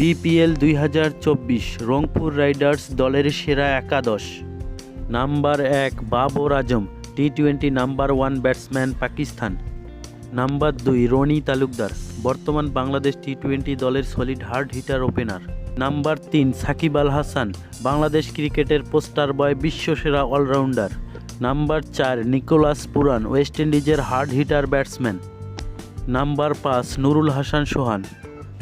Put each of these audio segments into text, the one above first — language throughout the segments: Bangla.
বিপিএল 2024 রংপুর রাইডার্স দলের সেরা একাদশ। নাম্বার 1 বাবর আজম, টি-20 number 1 batsman, Pakistan. Number 2 Rony Talukdar, বর্তমান বাংলাদেশ টি-20 দলের solid hard hitter opener. Number 3 Shakib Al Hasan, Bangladesh ক্রিকেটের পোস্টার বয়, বিশ্বসেরা allrounder. Number 4 Nicholas Pooran, West ইন্ডিজের hard hitter batsman. Number 5 Nurul Hasan Sohan,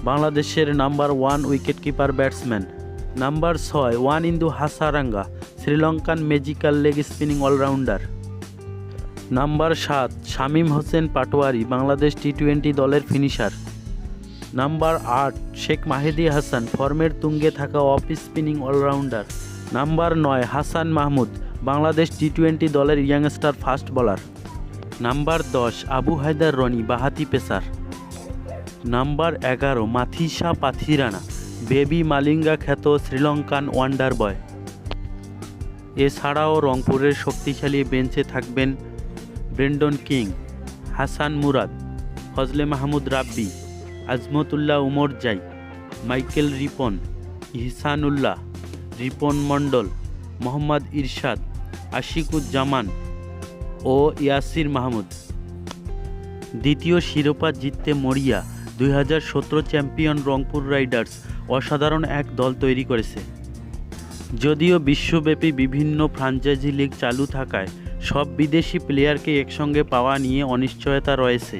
বাংলাদেশের number 1 wicketkeeper batsman. Number 6 Wanindu Hasaranga, Sri Lankan magical leg spinning allrounder. Number 7 Shamim Hossain Patwari, Bangladesh টি-20 দলের ফিনিশার। নাম্বার 8 শেখ মাহেদী হাসান, ফর্মের তুঙ্গে থাকা off spinning allrounder. Number 9 Hasan Mahmud, Bangladesh টি-20 দলের youngster fast bowler. Number 10 Abu Haider Rony, বাঁহাতি pacer. Number 11 Matheesha Pathirana, baby Malinga খ্যাত শ্রীলঙ্কান ওয়ান্ডার বয়। এছাড়াও রংপুরের শক্তিশালী বেঞ্চে থাকবেন Brendon King, Hasan Murad, Fazle Mahmud Rabbi, Azmatullah Omarzai, Michael Rippon, Ihsanullah, Ripon Mondal, Mohammad Irshad, Ashiquzzaman ও ইয়াসির মাহমুদ। দ্বিতীয় শিরোপা জিততে মরিয়া 2017 চ্যাম্পিয়ন রংপুর রাইডার্স অসাধারণ এক দল তৈরি করেছে। যদিও বিশ্বব্যাপী বিভিন্ন ফ্র্যাঞ্চাইজি লিগ চালু থাকায় সব বিদেশি প্লেয়ারকে একসঙ্গে পাওয়া নিয়ে অনিশ্চয়তা রয়েছে,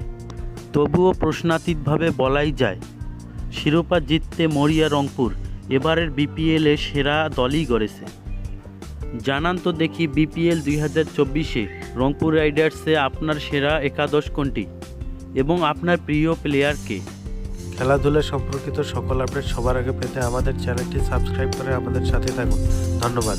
তবুও প্রশ্নাতীতভাবে বলাই যায় শিরোপা জিততে মরিয়া রংপুর এবারের বিপিএলে সেরা দলই গড়েছে। জানান তো দেখি বিপিএল 2024-এ রংপুর রাইডার্সে আপনার সেরা একাদশ কোনটি এবং আপনার প্রিয় প্লেয়ার কে? খেলাধুলা সম্পর্কিত সকল আপডেট সবার আগে পেতে আমাদের চ্যানেলটি সাবস্ক্রাইব করে আমাদের সাথে থাকুন। ধন্যবাদ।